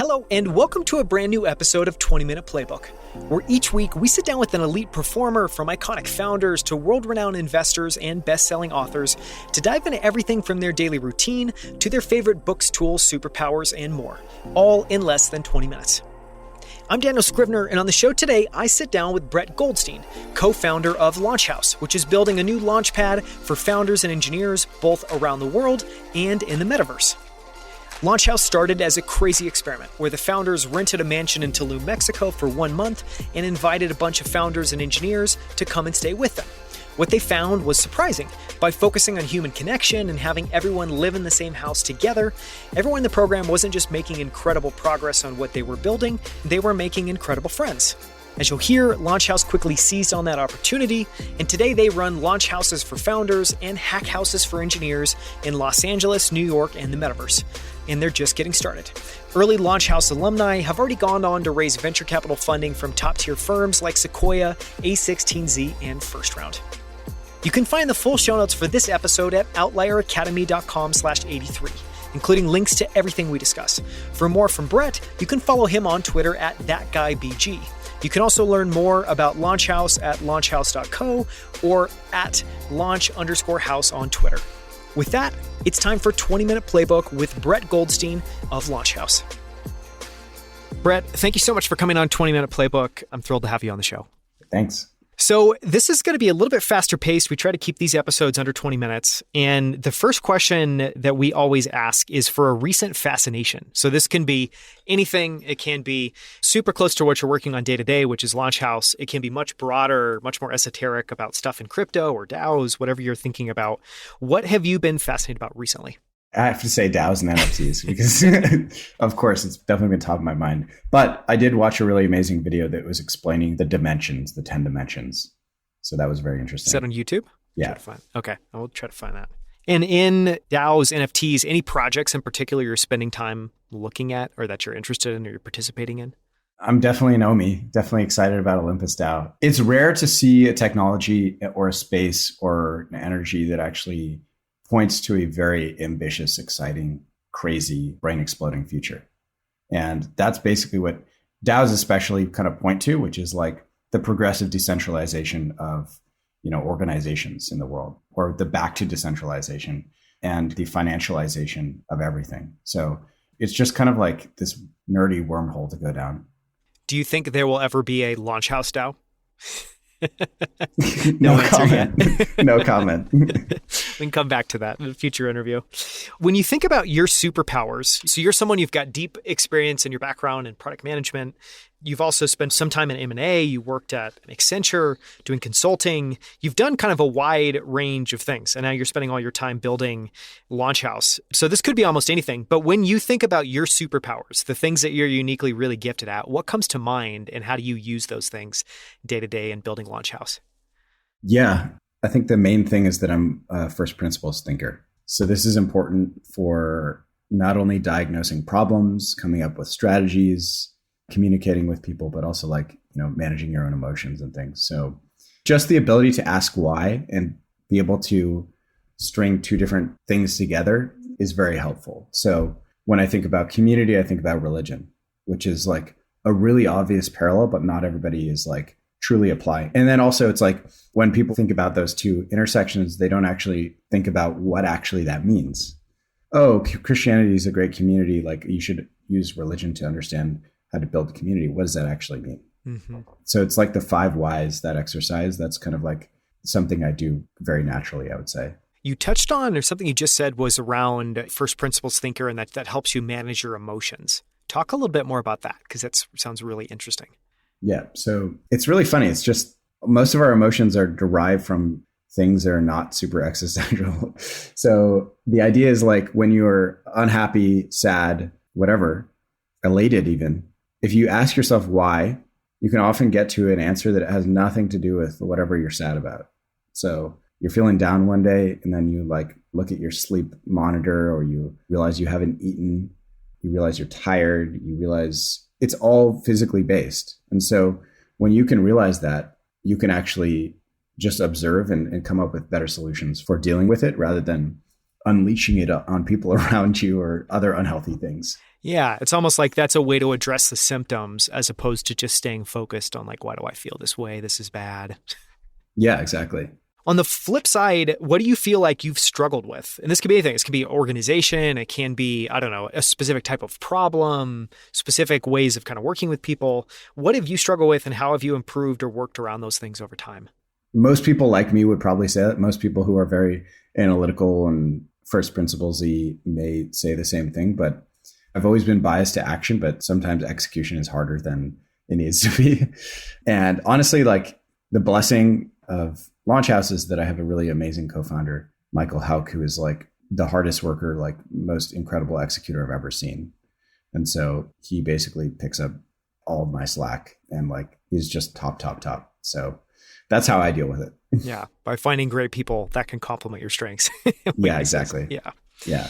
Hello, and welcome to a brand new episode of 20-Minute Playbook, where each week we sit down with an elite performer from iconic founders to world-renowned investors and best-selling authors to dive into everything from their daily routine to their favorite books, tools, superpowers, and more, all in less than 20 minutes. I'm Daniel Scrivner, and on the show today, I sit down with Brett Goldstein, co-founder of Launchhouse, which is building a new launchpad for founders and engineers both around the world and in the metaverse. Launchhouse started as a crazy experiment where the founders rented a mansion in Tulum, Mexico for 1 month and invited a bunch of founders and engineers to come and stay with them. What they found was surprising. By focusing on human connection and having everyone live in the same house together, everyone in the program wasn't just making incredible progress on what they were building, they were making incredible friends. As you'll hear, Launchhouse quickly seized on that opportunity, and today they run launch houses for founders and hack houses for engineers in Los Angeles, New York, and the metaverse. And they're just getting started. Early Launchhouse alumni have already gone on to raise venture capital funding from top-tier firms like Sequoia, A16Z, and First Round. You can find the full show notes for this episode at outlieracademy.com/83, including links to everything we discuss. For more from Brett, you can follow him on Twitter at ThatGuyBG. You can also learn more about Launchhouse at launchhouse.co or at launch_house on Twitter. With that, it's time for 20-Minute Playbook with Brett Goldstein of Launchhouse. Brett, thank you so much for coming on 20-Minute Playbook. I'm thrilled to have you on the show. Thanks. So this is going to be a little bit faster paced. We try to keep these episodes under 20 minutes. And the first question that we always ask is for a recent fascination. So this can be anything. It can be super close to what you're working on day to day, which is Launchhouse. It can be much broader, much more esoteric about stuff in crypto or DAOs, whatever you're thinking about. What have you been fascinated about recently? I have to say DAOs and NFTs because, of course, it's definitely been top of my mind. But I did watch a really amazing video that was explaining the dimensions, the 10 dimensions. So that was very interesting. Is that on YouTube? Yeah. Okay, I will try to find that. And in DAOs, NFTs, any projects in particular you're spending time looking at or that you're interested in or you're participating in? I'm definitely an OMI, definitely excited about Olympus DAO. It's rare to see a technology or a space or an energy that actually points to a very ambitious, exciting, crazy, brain-exploding future. And that's basically what DAOs especially kind of point to, which is like the progressive decentralization of, organizations in the world, or the back to decentralization and the financialization of everything. So it's just kind of like this nerdy wormhole to go down. Do you think there will ever be a Launchhouse DAO? No comment. No comment. We can come back to that in a future interview. When you think about your superpowers, so you're someone you've got deep experience in your background in product management. You've also spent some time in M&A. You worked at Accenture doing consulting. You've done kind of a wide range of things. And now you're spending all your time building Launchhouse. So this could be almost anything. But when you think about your superpowers, the things that you're uniquely really gifted at, what comes to mind and how do you use those things day to day in building Launchhouse? Yeah, I think the main thing is that I'm a first principles thinker. So this is important for not only diagnosing problems, coming up with strategies, communicating with people, but also managing your own emotions and things. So just the ability to ask why and be able to string two different things together is very helpful. So when I think about community, I think about religion, which is like a really obvious parallel, but not everybody is like truly applying. And then also it's like when people think about those two intersections, they don't actually think about what actually that means. Oh, Christianity is a great community. Like you should use religion to understand how to build a community. What does that actually mean? Mm-hmm. So it's like the 5 whys, that exercise. That's kind of like something I do very naturally, I would say. You touched on, or something you just said was around first principles thinker, and that helps you manage your emotions. Talk a little bit more about that, because that sounds really interesting. Yeah. So it's really funny. It's just most of our emotions are derived from things that are not super existential. So the idea is like when you're unhappy, sad, whatever, elated even, if you ask yourself why, you can often get to an answer that has nothing to do with whatever you're sad about. So you're feeling down one day and then you like look at your sleep monitor, or you realize you haven't eaten, you realize you're tired, you realize it's all physically based. And so when you can realize that, you can actually just observe and come up with better solutions for dealing with it rather than unleashing it on people around you or other unhealthy things. Yeah, it's almost like that's a way to address the symptoms as opposed to just staying focused on like, why do I feel this way? This is bad. Yeah, exactly. On the flip side, what do you feel like you've struggled with? And this could be anything. This could be organization. It can be, I don't know, a specific type of problem, specific ways of kind of working with people. What have you struggled with and how have you improved or worked around those things over time? Most people like me would probably say that. Most people who are very analytical and first principles-y may say the same thing, but I've always been biased to action, but sometimes execution is harder than it needs to be. And honestly, like the blessing of Launch House is that I have a really amazing co-founder, Michael Hauk, who is like the hardest worker, like most incredible executor I've ever seen. And so he basically picks up all of my slack and like he's just top. So that's how I deal with it. Yeah. By finding great people that can complement your strengths. Yeah, exactly. Yeah.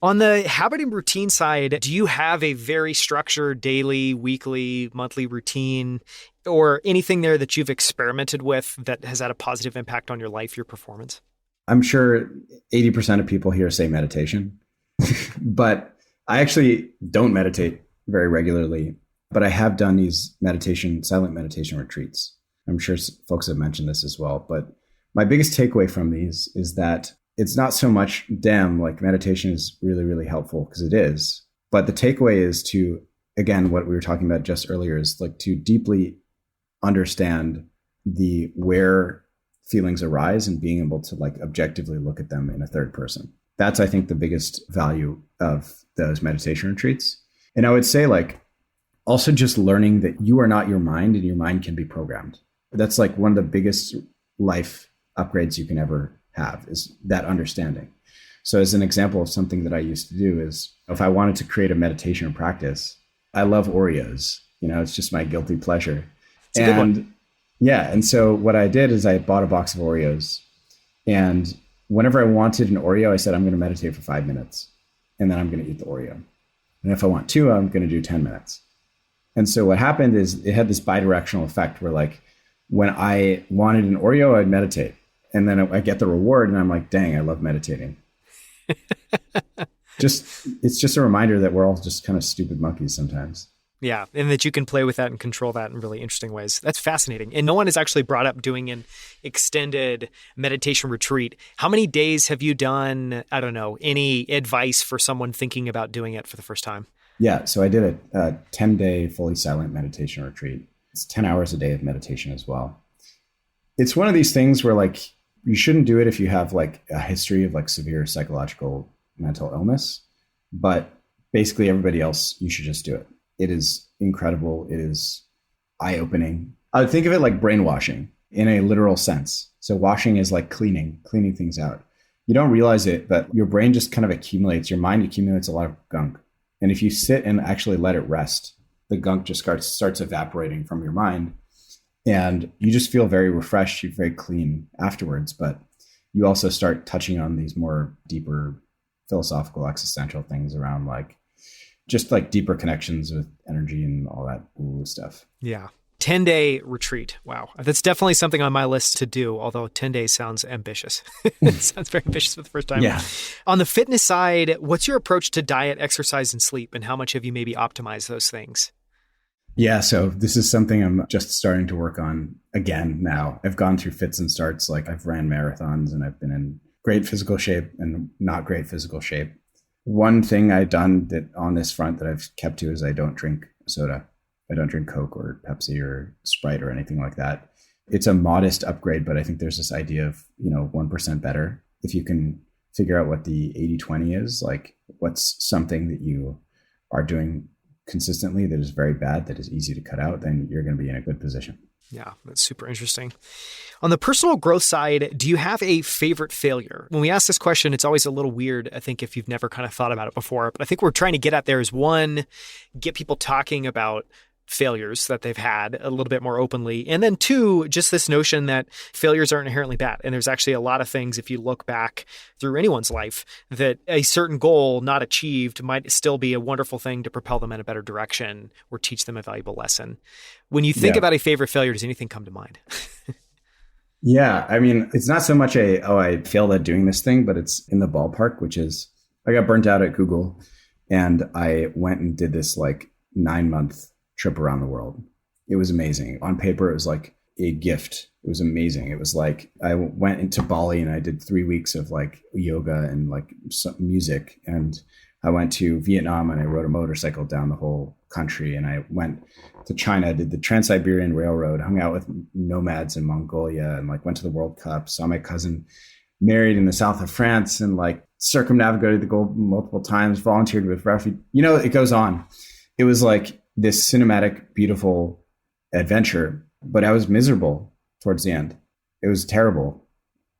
On the habit and routine side, do you have a very structured daily, weekly, monthly routine or anything there that you've experimented with that has had a positive impact on your life, your performance? I'm sure 80% of people here say meditation, but I actually don't meditate very regularly, but I have done these silent meditation retreats. I'm sure folks have mentioned this as well, but my biggest takeaway from these is that it's not so much, damn, like meditation is really, really helpful because it is. But the takeaway is to, again, what we were talking about just earlier is like to deeply understand where feelings arise and being able to like objectively look at them in a third person. That's, I think, the biggest value of those meditation retreats. And I would say like also just learning that you are not your mind and your mind can be programmed. That's like one of the biggest life upgrades you can ever have is that understanding. So as an example of something that I used to do is if I wanted to create a meditation practice, I love Oreos. It's just my guilty pleasure. It's a good one. Yeah. And so what I did is I bought a box of Oreos and whenever I wanted an Oreo, I said, I'm going to meditate for 5 minutes and then I'm going to eat the Oreo. And if I want 2, I'm going to do 10 minutes. And so what happened is it had this bidirectional effect where like when I wanted an Oreo, I'd meditate. And then I get the reward and I'm like, dang, I love meditating. It's just a reminder that we're all just kind of stupid monkeys sometimes. Yeah. And that you can play with that and control that in really interesting ways. That's fascinating. And no one has actually brought up doing an extended meditation retreat. How many days have you done? I don't know, any advice for someone thinking about doing it for the first time? Yeah. So I did a 10-day fully silent meditation retreat. It's 10 hours a day of meditation as well. It's one of these things where like, you shouldn't do it if you have like a history of like severe psychological mental illness, but basically everybody else, you should just do it. It is incredible. It is eye-opening. I would think of it like brainwashing in a literal sense. So washing is like cleaning things out. You don't realize it, but your brain just kind of accumulates, your mind accumulates a lot of gunk. And if you sit and actually let it rest, the gunk just starts evaporating from your mind. And you just feel very refreshed, you're very clean afterwards, but you also start touching on these more deeper philosophical, existential things around like, just like deeper connections with energy and all that stuff. Yeah. 10-day retreat. Wow. That's definitely something on my list to do, although 10 days sounds ambitious. It sounds very ambitious for the first time. Yeah. On the fitness side, what's your approach to diet, exercise, and sleep, and how much have you maybe optimized those things? Yeah, so this is something I'm just starting to work on again now. I've gone through fits and starts, like I've ran marathons and I've been in great physical shape and not great physical shape. One thing I've done that on this front that I've kept to is I don't drink soda. I don't drink Coke or Pepsi or Sprite or anything like that. It's a modest upgrade, but I think there's this idea of, 1% better. If you can figure out what the 80-20 is, like what's something that you are doing consistently that is very bad, that is easy to cut out, then you're going to be in a good position. Yeah, that's super interesting. On the personal growth side, do you have a favorite failure? When we ask this question, it's always a little weird, I think, if you've never kind of thought about it before. But I think we're trying to get at there is one, get people talking about failures that they've had a little bit more openly. And then two, just this notion that failures aren't inherently bad. And there's actually a lot of things, if you look back through anyone's life, that a certain goal not achieved might still be a wonderful thing to propel them in a better direction or teach them a valuable lesson. When you think about a favorite failure, does anything come to mind? Yeah. I mean, it's not so much I failed at doing this thing, but it's in the ballpark, which is I got burnt out at Google and I went and did this like 9-month trip around the world. It was amazing. On paper, it was like a gift. It was amazing. It was like I went into Bali and I did 3 weeks of like yoga and like some music. And I went to Vietnam and I rode a motorcycle down the whole country. And I went to China, did the Trans-Siberian Railroad, hung out with nomads in Mongolia, and like went to the World Cup, saw my cousin married in the south of France, and like circumnavigated the globe multiple times, volunteered with refugees. You know, it goes on. It was like this cinematic, beautiful adventure, but I was miserable towards the end. It was terrible.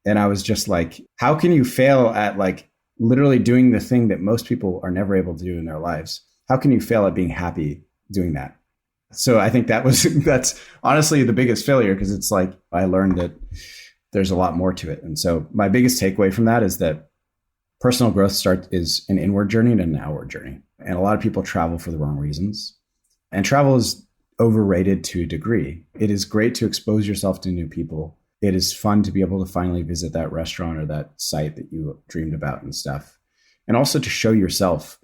And I was just like, how can you fail at like literally doing the thing that most people are never able to do in their lives? How can you fail at being happy doing that? So I think that's honestly the biggest failure, because it's like I learned that there's a lot more to it. And so my biggest takeaway from that is that personal growth is an inward journey and an outward journey. And a lot of people travel for the wrong reasons. And travel is overrated to a degree. It is great to expose yourself to new people. It is fun to be able to finally visit that restaurant or that site that you dreamed about and stuff. And also to show yourself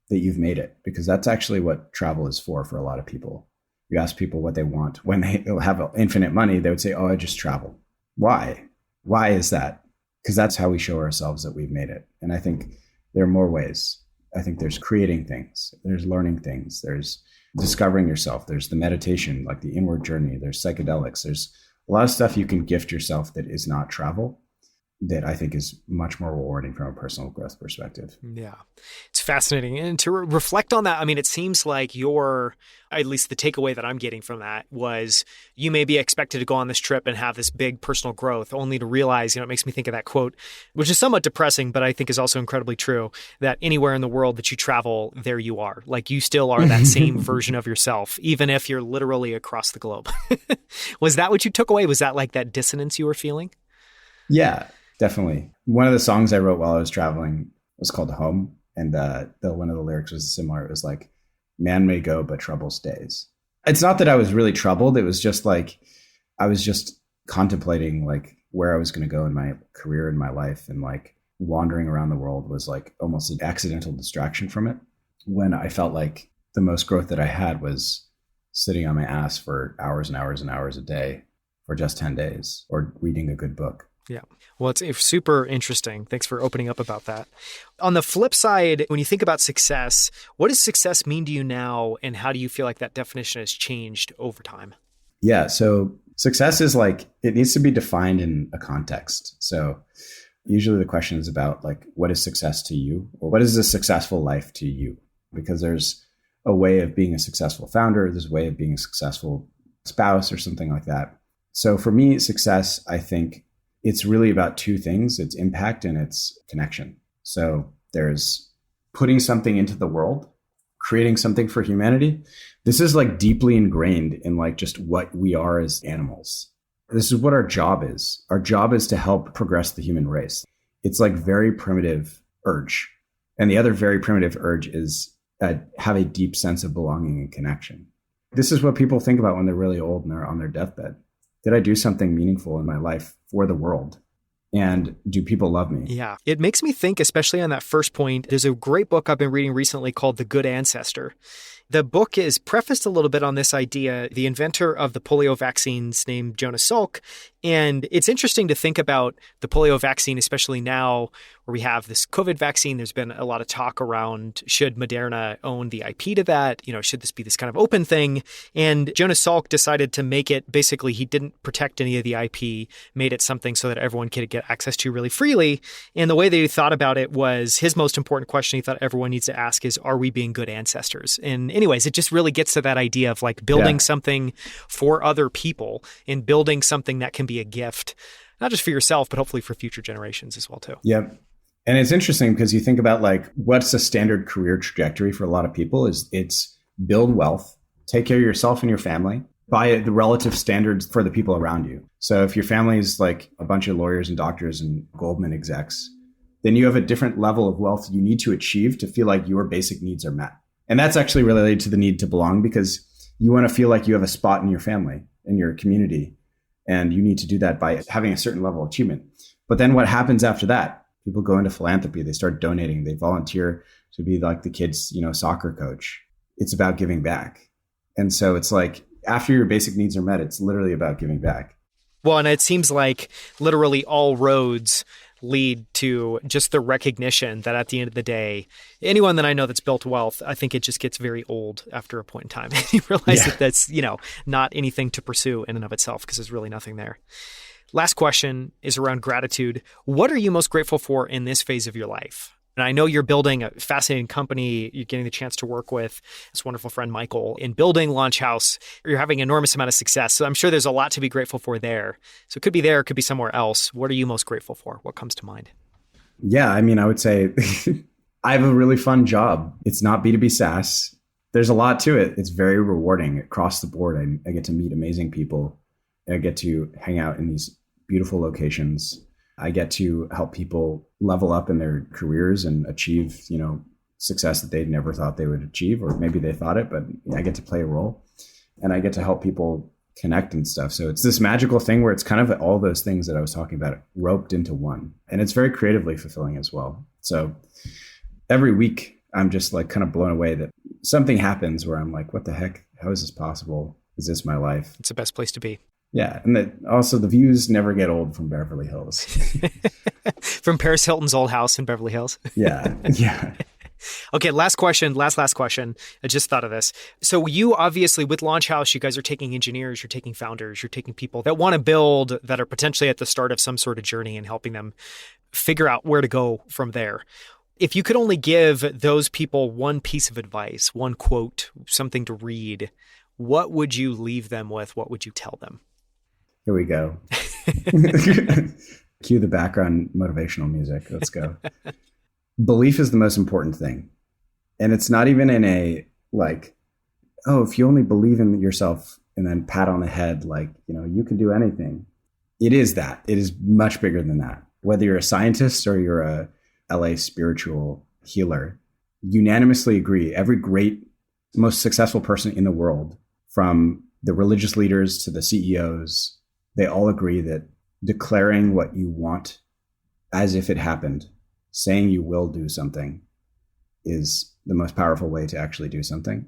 that you've made it, because that's actually what travel is for a lot of people. You ask people what they want. When they have infinite money, they would say, oh, I just travel. Why? Why is that? Because that's how we show ourselves that we've made it. And I think there are more ways. I think there's creating things. There's learning things. There's discovering yourself. There's the meditation, like the inward journey. There's psychedelics. There's a lot of stuff you can gift yourself that is not travel, that I think is much more rewarding from a personal growth perspective. Yeah, it's fascinating. And to reflect on that, I mean, it seems like at least the takeaway that I'm getting from that was you may be expected to go on this trip and have this big personal growth, only to realize, it makes me think of that quote, which is somewhat depressing, but I think is also incredibly true, that anywhere in the world that you travel, there you are. Like you still are that same version of yourself, even if you're literally across the globe. Was that what you took away? Was that like that dissonance you were feeling? Yeah. Definitely. One of the songs I wrote while I was traveling was called Home. And one of the lyrics was similar. It was like, man may go, but trouble stays. It's not that I was really troubled. It was just like, I was just contemplating like where I was going to go in my career and my life. And like wandering around the world was like almost an accidental distraction from it, when I felt like the most growth that I had was sitting on my ass for hours and hours and hours a day for just 10 days or reading a good book. Yeah. Well, it's super interesting. Thanks for opening up about that. On the flip side, when you think about success, what does success mean to you now? And how do you feel like that definition has changed over time? Yeah. So success is like, it needs to be defined in a context. So usually the question is about like, what is success to you? Or what is a successful life to you? Because there's a way of being a successful founder. There's a way of being a successful spouse or something like that. So for me, success, I think, it's really about two things. It's impact and it's connection. So there's putting something into the world, creating something for humanity. This is like deeply ingrained in like just what we are as animals. This is what our job is. Our job is to help progress the human race. It's like very primitive urge. And the other very primitive urge is have a deep sense of belonging and connection. This is what people think about when they're really old and they're on their deathbed. Did I do something meaningful in my life for the world? And do people love me? Yeah. It makes me think, especially on that first point, there's a great book I've been reading recently called The Good Ancestor. The book is prefaced a little bit on this idea, the inventor of the polio vaccines named Jonas Salk. And it's interesting to think about the polio vaccine, especially now where we have this COVID vaccine. There's been a lot of talk around, should Moderna own the IP to that? Should this be this kind of open thing? And Jonas Salk decided to make it, basically, he didn't protect any of the IP, made it something so that everyone could get access to really freely. And the way that he thought about it was his most important question he thought everyone needs to ask is, are we being good ancestors? And anyways, it just really gets to that idea of like building something for other people and building something that can be a gift, not just for yourself, but hopefully for future generations as well too. Yep. And it's interesting because you think about like what's a standard career trajectory for a lot of people is it's build wealth, take care of yourself and your family by the relative standards for the people around you. So if your family is like a bunch of lawyers and doctors and Goldman execs, then you have a different level of wealth you need to achieve to feel like your basic needs are met. And that's actually related to the need to belong, because you want to feel like you have a spot in your family, in your community, And you need to do that by having a certain level of achievement. But then what happens after that? People go into philanthropy, they start donating, they volunteer to be like the kid's, soccer coach. It's about giving back. And so it's like after your basic needs are met, it's literally about giving back. Well, and it seems like literally all roads lead to just the recognition that at the end of the day, anyone that I know that's built wealth, I think it just gets very old after a point in time. You realize that that's, not anything to pursue in and of itself because there's really nothing there. Last question is around gratitude. What are you most grateful for in this phase of your life? And I know you're building a fascinating company. You're getting the chance to work with this wonderful friend, Michael, in building Launch House. You're having an enormous amount of success. So I'm sure there's a lot to be grateful for there. So it could be there, it could be somewhere else. What are you most grateful for? What comes to mind? Yeah, I would say I have a really fun job. It's not B2B SaaS. There's a lot to it. It's very rewarding across the board. I get to meet amazing people. I get to hang out in these beautiful locations. I get to help people level up in their careers and achieve, success that they never thought they would achieve, or maybe they thought it, but I get to play a role and I get to help people connect and stuff. So it's this magical thing where it's kind of all those things that I was talking about roped into one, and it's very creatively fulfilling as well. So every week I'm just like kind of blown away that something happens where I'm like, what the heck? How is this possible? Is this my life? It's the best place to be. Yeah. And that also the views never get old from Beverly Hills. From Paris Hilton's old house in Beverly Hills. Yeah. Okay, last question. I just thought of this. So you obviously, with Launch House, you guys are taking engineers, you're taking founders, you're taking people that want to build, that are potentially at the start of some sort of journey and helping them figure out where to go from there. If you could only give those people one piece of advice, one quote, something to read, what would you leave them with? What would you tell them? Here we go. Cue the background motivational music. Let's go. Belief is the most important thing. And it's not even in a like, oh, if you only believe in yourself and then pat on the head, like, you can do anything. It is that. It is much bigger than that. Whether you're a scientist or you're a LA spiritual healer, unanimously agree. Every great, most successful person in the world, from the religious leaders to the CEOs, they all agree that declaring what you want as if it happened, saying you will do something, is the most powerful way to actually do something.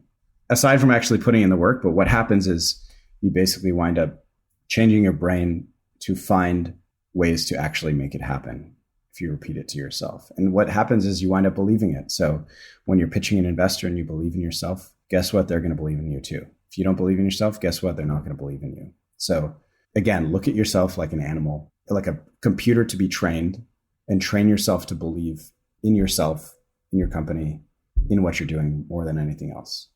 Aside from actually putting in the work, but what happens is you basically wind up changing your brain to find ways to actually make it happen if you repeat it to yourself. And what happens is you wind up believing it. So when you're pitching an investor and you believe in yourself, guess what? They're going to believe in you too. If you don't believe in yourself, guess what? They're not going to believe in you. So again, look at yourself like an animal, like a computer to be trained, and train yourself to believe in yourself, in your company, in what you're doing more than anything else.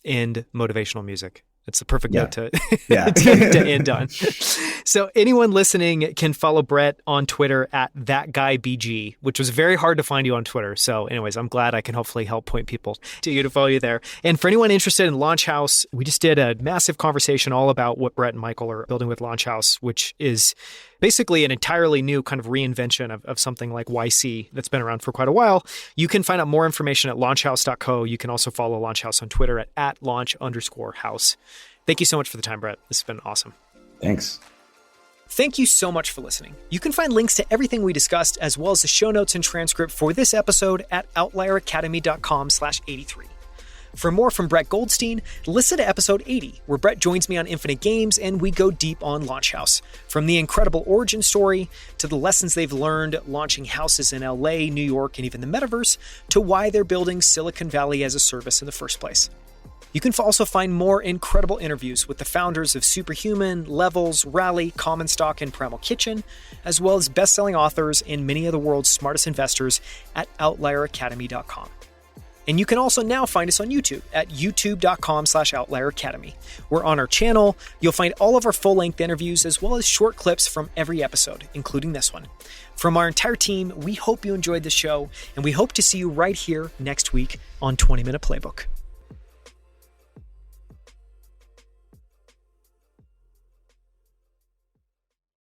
And motivational music. It's the perfect note to, to end on. So anyone listening can follow Brett on Twitter at ThatGuyBG, which was very hard to find you on Twitter. So anyways, I'm glad I can hopefully help point people to you to follow you there. And for anyone interested in Launch House, we just did a massive conversation all about what Brett and Michael are building with Launch House, which is basically an entirely new kind of reinvention of something like YC that's been around for quite a while. You can find out more information at launchhouse.co. You can also follow Launch House on Twitter at @launch_house. Thank you so much for the time, Brett. This has been awesome. Thanks. Thank you so much for listening. You can find links to everything we discussed, as well as the show notes and transcript for this episode at outlieracademy.com/83. For more from Brett Goldstein, listen to episode 80, where Brett joins me on Infinite Games and we go deep on Launch House. From the incredible origin story, to the lessons they've learned launching houses in LA, New York, and even the metaverse, to why they're building Silicon Valley as a service in the first place. You can also find more incredible interviews with the founders of Superhuman, Levels, Rally, Common Stock, and Primal Kitchen, as well as best-selling authors and many of the world's smartest investors at outlieracademy.com. And you can also now find us on YouTube at youtube.com/outlieracademy. We're on our channel. You'll find all of our full-length interviews as well as short clips from every episode, including this one. From our entire team, we hope you enjoyed the show, and we hope to see you right here next week on 20 Minute Playbook.